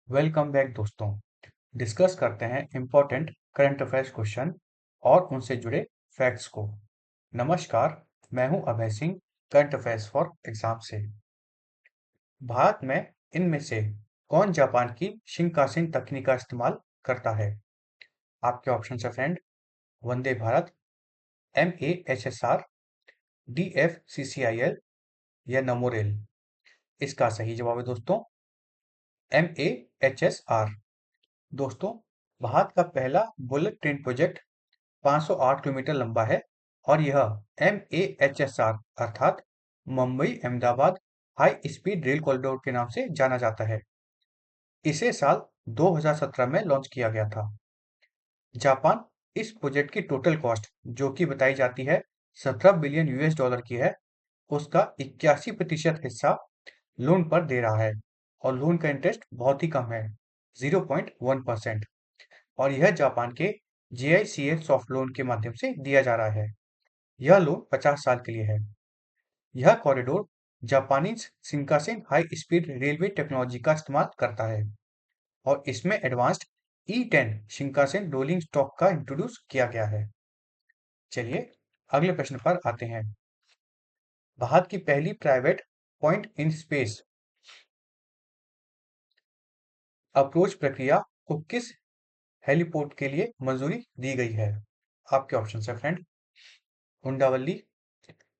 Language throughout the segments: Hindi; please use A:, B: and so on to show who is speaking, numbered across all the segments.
A: वेलकम बैक दोस्तों। डिस्कस करते हैं इम्पोर्टेंट करंट अफेयर्स क्वेश्चन और उनसे जुड़े फैक्ट्स को। नमस्कार, मैं हूं Abhay Singh, current affairs for exam से। भारत में इनमें से कौन जापान की शिंकानसेन तकनीक का इस्तेमाल करता है? आपके ऑप्शन है friend, Vande Bharat, MAHSR, DFCCIL या नमो रेल। इसका सही जवाब है दोस्तों MAHSR। दोस्तों, भारत का पहला बुलेट ट्रेन प्रोजेक्ट 508 किलोमीटर लंबा है और यह MAHSR अर्थात Mumbai Ahmedabad high speed rail corridor के नाम से जाना जाता है। इसे साल 2017 में लॉन्च किया गया था। जापान इस प्रोजेक्ट की टोटल कॉस्ट, जो कि बताई जाती है 17 बिलियन US डॉलर की है, उसका 81% हिस्सा लोन पर दे रहा है और लोन का इंटरेस्ट बहुत ही कम है, 0.1%। और यह जापान के JICA सॉफ्ट लोन के माध्यम से दिया जा रहा है। यह लोन 50 साल के लिए है। यह कॉरिडोर जापानी Shinkansen high speed railway technology का इस्तेमाल करता है और इसमें advanced E10 Shinkansen rolling stock का इंट्रोड्यूस किया गया है। चलिए अगले प्रश्न पर आते हैं। भारत की पहली private point in space approach प्रक्रिया को किस हेलीपोर्ट के लिए मंजूरी दी गई है? आपके ऑप्शन है फ्रेंड, हुंडावली,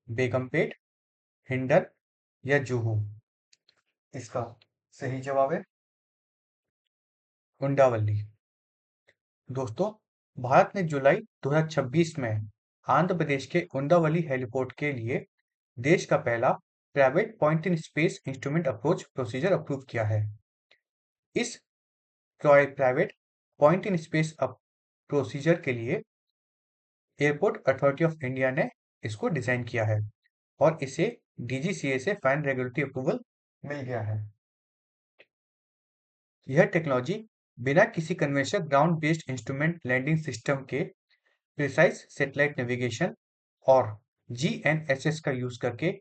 A: बेगमपेट, हिंडन या जुहू। इसका सही जवाब है हुंडावली। दोस्तों, भारत ने जुलाई 2026 में आंध्र प्रदेश के उंडावली हेलीपोर्ट के लिए देश का पहला private point in space instrument approach procedure approve किया है। इस private point in space procedure के लिए एयरपोर्ट अथॉरिटी ऑफ इंडिया ने इसको डिजाइन किया है और इसे DGCA से फाइन रेगुलेटरी अप्रूवल मिल गया है। यह टेक्नोलॉजी बिना किसी conventional ground based instrument landing system के प्रिसाइज सैटेलाइट नेविगेशन और GNSS का यूज करके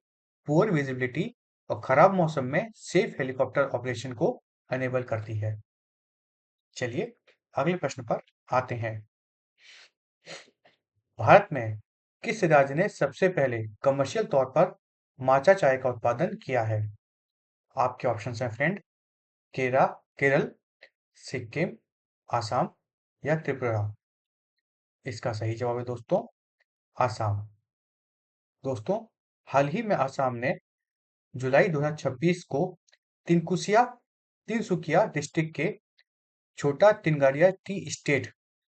A: पुअर विजिबिलिटी और खराब मौसम में सेफ हेलीकॉप्टर ऑपरेशन को अनेबल करती है। चलिए अगले प्रश्न पर आते हैं। भारत में किस राज्य ने सबसे पहले कमर्शियल तौर पर माचा चाय का उत्पादन किया है? आपके ऑप्शन हैं फ्रेंड, केरल, सिक्किम, आसाम या त्रिपुरा। इसका सही जवाब है दोस्तों आसाम। दोस्तों, हाल ही में आसाम ने जुलाई 2026 को तिनसुकिया डिस्ट्रिक्ट के छोटा तिनगारिया टी स्टेट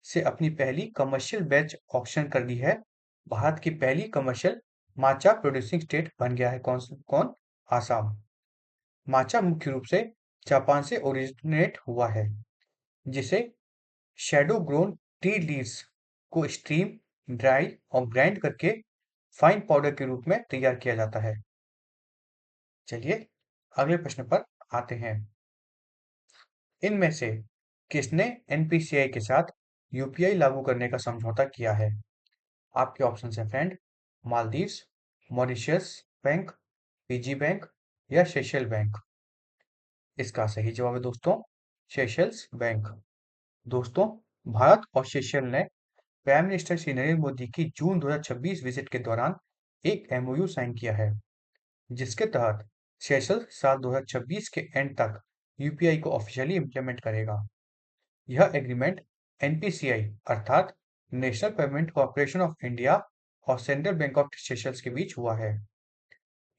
A: से अपनी पहली कमर्शियल बैच ऑक्शन कर दी है। भारत की पहली कमर्शियल माचा प्रोड्यूसिंग स्टेट बन गया है। कौन? आसाम। माचा मुख्य रूप से जापान से ओरिजिनेट हुआ है, जिसे शैडो ग्रोन टी लीव्स को स्ट्रीम, ड्राई और ग्राइंड करके फाइन पाउडर के रूप में तैयार किया जाता है। चलिए अगले प्रश्न पर आते हैं। इनमें से किसने NPCI के साथ UPI लागू करने का समझौता किया है? आपके ऑप्शन हैं friend, Maldives, Mauritius bank, Fiji bank या सेशल बैंक। इसका सही जवाब है दोस्तों सेशल्स बैंक। दोस्तों, भारत और सेशल ने प्राइम मिनिस्टर श्री नरेंद्र मोदी की जून 2026 विजिट के दौरान एक MOU साइन किया है, जिसके तहत सेशल्स साल 2026 के एंड तक UPI को ऑफिशियली इंप्लीमेंट करेगा। यह एग्रीमेंट NPCI अर्थात national payment corporation of India और सेंट्रल बैंक ऑफ सेशल्स के बीच हुआ है।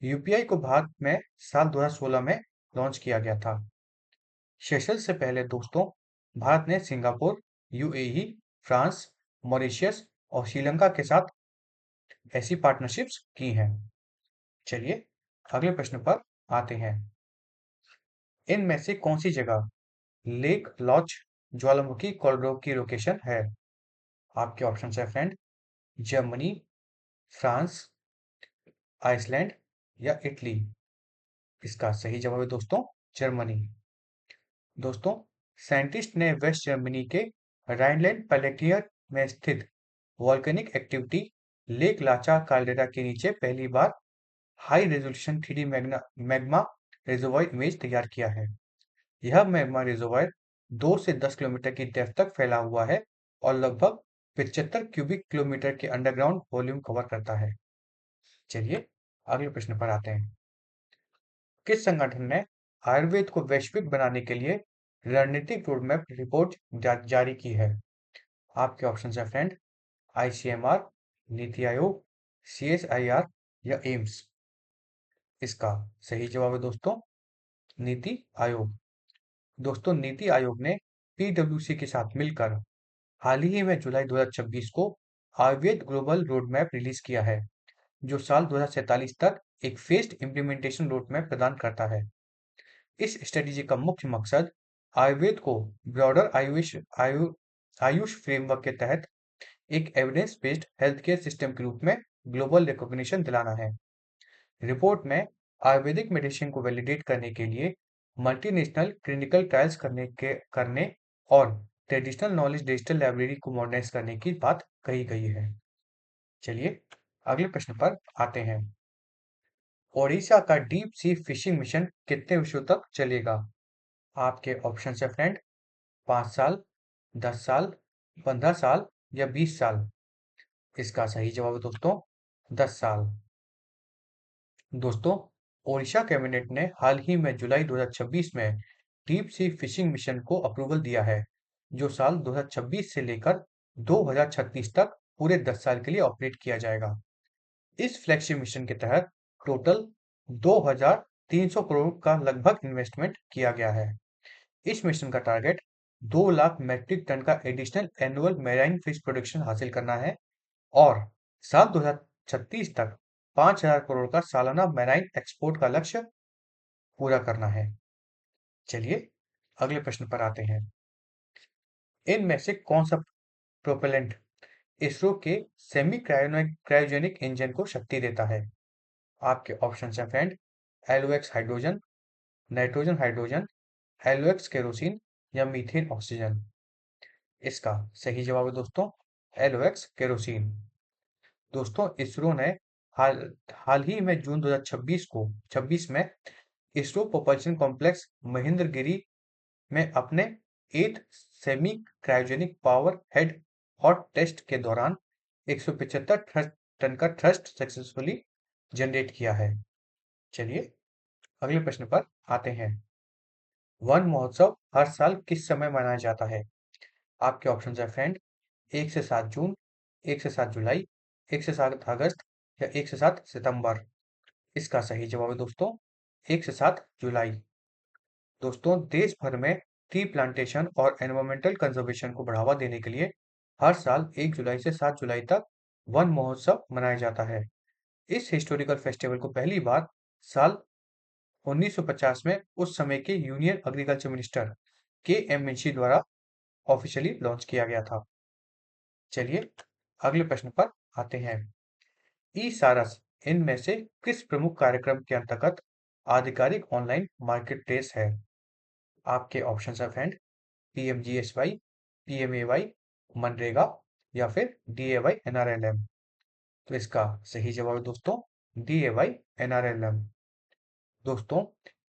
A: UPI को भारत में साल 2016 में लॉन्च किया गया था। सेशल्स से पहले दोस्तों, भारत ने सिंगापुर, UAE, फ्रांस, मॉरिशस और श्रीलंका के साथ ऐसी पार्टनरशिप्स की हैं। चलिए अगले प्रश्न पर आते हैं। इनमें से कौन सी जगह लेक लॉच ज्वालामुखी कॉरिडोर की लोकेशन है? आपके ऑप्शन है फ्रेंड, जर्मनी, फ्रांस, आइसलैंड या इटली। इसका सही जवाब है दोस्तों जर्मनी। दोस्तों, साइंटिस्ट ने वेस्ट जर्मनी के राइनलैंड पैलेटियर में स्थित वॉल्केनिक एक्टिविटी लेक लाचा काल्डेरा के नीचे पहली बार high resolution 3D magma reservoir image तैयार किया है। यह मैग्मा रिजर्वायर 2 से 10 किलोमीटर की डेप्थ तक फैला हुआ है और लगभग 75 क्यूबिक किलोमीटर के अंडरग्राउंड वॉल्यूम कवर करता है। चलिए अगले प्रश्न पर आते हैं। किस संगठन ने आयुर्वेद को वैश्विक बनाने के लिए रणनीतिक रोडमैप रिपोर्ट जारी की है? आपके ऑप्शन है friend, ICMR, NITI Aayog, CSIR या एम्स। इसका सही जवाब है दोस्तों, नीति आयोग। दोस्तों, नीति आयोग ने पीडब्ल्यूसी के साथ मिलकर हाल ही में जुलाई 2026 को आयुर्वेद ग्लोबल रोडमैप रिलीज किया है, जो साल 2047 तक एक फेस्ड इम्प्लीमेंटेशन रोडमैप प्रदान करता है। इस स्ट्रेटेजी का मुख्य मकसद आयुर्वेद को ब्रॉडर आयुष फ्रेमवर्क के तहत एक evidence based health care system के रूप में ग्लोबल रिकॉग्निशन दिलाना है। रिपोर्ट में आयुर्वेदिक मेडिसिन को वैलिडेट करने के लिए मल्टीनेशनल क्लिनिकल ट्रायल्स करने और ट्रेडिशनल नॉलेज डिजिटल लाइब्रेरी को मॉडर्नाइज करने की बात कही गई है। चलिए अगले प्रश्न पर आते हैं। ओडिशा का डीप सी फिशिंग मिशन कितने वर्षों तक चलेगा? आपके ऑप्शन है फ्रेंड, 5 साल, 10 साल, 15 साल या 20 साल। इसका सही जवाब है दोस्तों, 10 साल। दोस्तों, ओडिशा कैबिनेट ने हाल ही में जुलाई 2026 में डीप सी फिशिंग मिशन को अप्रूवल दिया है, जो साल 2026 से लेकर 2036 तक पूरे 10 साल के लिए ऑपरेट किया जाएगा। इस फ्लैगशिप मिशन के तहत टोटल 2,300 करोड़ का लगभग इन्वेस्टमेंट किया गया है। इस मिशन का टारगेट 2 लाख मैट्रिक टन का additional annual marine fish production हासिल करना है और साल 2036 तक 5,000 करोड़ का सालाना मैराइन एक्सपोर्ट का लक्ष्य पूरा करना है। चलिए अगले प्रश्न पर आते हैं। इनमें से कौन सा प्रोपेलेंट इसरो के सेमी क्रायोजेनिक इंजन को शक्ति देता है? आपके ऑप्शन है फ्रेंड, LOX hydrogen, nitrogen hydrogen, LOX kerosene या मीथेन ऑक्सीजन। इसका सही जवाब है दोस्तों, एलओएक्स केरोसिन। दोस्तों, इसरो ने हाल हाल ही में जून 2026 में इसरो प्रोपल्शन कॉम्प्लेक्स महेंद्रगिरी में अपने 8th semi cryogenic power head hot test के दौरान 175 टन का थ्रस्ट सक्सेसफुली जनरेट किया है। चलिए अगले प्रश्न पर आते हैं। वन महोत्सव हर साल किस समय मनाया जाता है? आपके ऑप्शन है फ्रेंड, 1 से 7 जून, 1 से 7 जुलाई, 1 से 7 अगस्त या 1 से 7 सितंबर। इसका सही जवाब है दोस्तों, 1 से 7 जुलाई। दोस्तों, देश भर में ट्री प्लांटेशन और एनवायरमेंटल कंजर्वेशन को बढ़ावा देने के लिए हर साल 1 जुलाई से 7 जुलाई तक वन महोत्सव मनाया जाता है। इस हिस्टोरिकल फेस्टिवल को पहली बार साल 1950 में उस समय के यूनियन एग्रीकल्चर मिनिस्टर के एम मुंशी द्वारा ऑफिशियली लॉन्च किया गया था। चलिए अगले प्रश्न पर आते हैं। ई सारस इनमें से किस प्रमुख कार्यक्रम के अंतर्गत आधिकारिक ऑनलाइन मार्केट प्लेस है? आपके ऑप्शन है फ्रेंड, पीएमजीएसवाई, पीएमएवाई, मनरेगा या फिर डीएवाई एनआरएलएम। तो इसका सही जवाब है दोस्तों, डीएवाई एनआरएलएम। दोस्तों,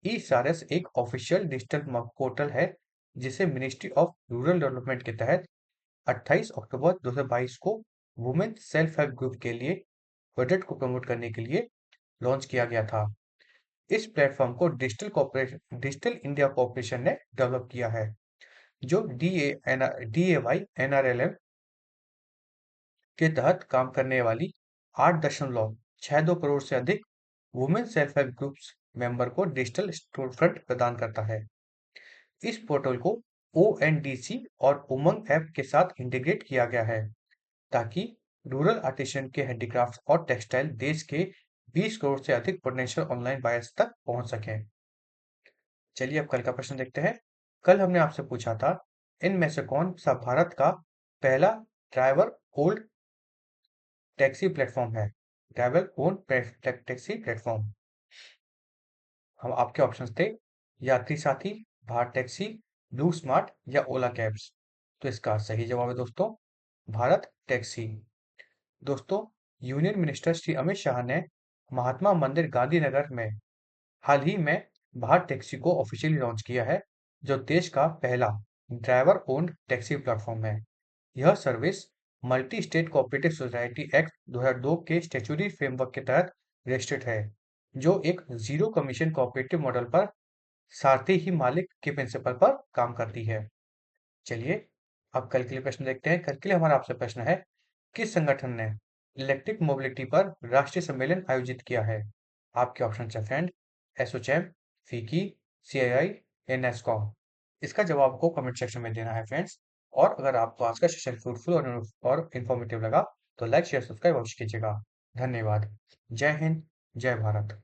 A: ई सारस एक ऑफिशियल डिजिटल पोर्टल है जिसे मिनिस्ट्री ऑफ रूरल डेवलपमेंट के तहत 28 अक्टूबर 2022 को वुमेन सेल्फ हेल्प ग्रुप के लिए प्रोजेक्ट को प्रमोट करने के लिए लॉन्च किया गया था। इस प्लेटफॉर्म को डिजिटल इंडिया कॉर्पोरेशन ने डेवलप किया है, जो डीएवाई एनआरएलएम के तहत काम करने वाली 8.62 करोड़ से अधिक women self help groups member को डिजिटल स्टोरफ्रंट प्रदान करता है। इस पोर्टल को ओएनडीसी और उमंग ऐप के साथ इंटीग्रेट किया गया है ताकि रूरल आर्टिसन के हैंडीक्राफ्ट और टेक्सटाइल देश के 20 करोड़ से अधिक पोटेंशियल ऑनलाइन बायर्स तक पहुंच सकें। चलिए अब कल का प्रश्न देखते हैं। कल हमने आपसे पूछा था, इनमें से कौन सा भारत का पहला ड्राइवर ओल्ड टैक्सी प्लेटफॉर्म है? Driver own taxi platform. हम आपके ऑप्शंस थे, यात्री साथी, भारत टैक्सी, ब्लू स्मार्ट या ओला कैब्स। तो इसका सही जवाब है दोस्तों, भारत टैक्सी। दोस्तों, यूनियन मिनिस्टर श्री अमित शाह ने महात्मा मंदिर गांधीनगर में हाल ही में भारत टैक्सी को ऑफिशियली लॉन्च किया है, जो देश का पहला ड्राइवर ओन्ड टैक्सी प्लेटफॉर्म है। यह service multi state cooperative society act 2002 के स्टैट्यूटरी फ्रेमवर्क के तहत रजिस्टर्ड है, जो एक जीरो कमीशन कोऑपरेटिव मॉडल पर सारथी ही मालिक के प्रिंसिपल पर काम करती है। चलिए अब कल के लिए प्रश्न देखते हैं। कल के लिए हमारा आपसे प्रश्न है, किस संगठन ने इलेक्ट्रिक मोबिलिटी पर राष्ट्रीय सम्मेलन आयोजित किया है? आपके ऑप्शन है फ्रेंड, एसोचैम, फीकी, सीआईआई या नेस्कॉम। इसका जवाब आपको कमेंट सेक्शन में देना है फ्रेंड्स। और अगर आपको आज का सेशन फ्रूटफुल और इन्फॉर्मेटिव लगा तो लाइक शेयर सब्सक्राइब अवश्य कीजिएगा। धन्यवाद। जय हिंद, जय भारत।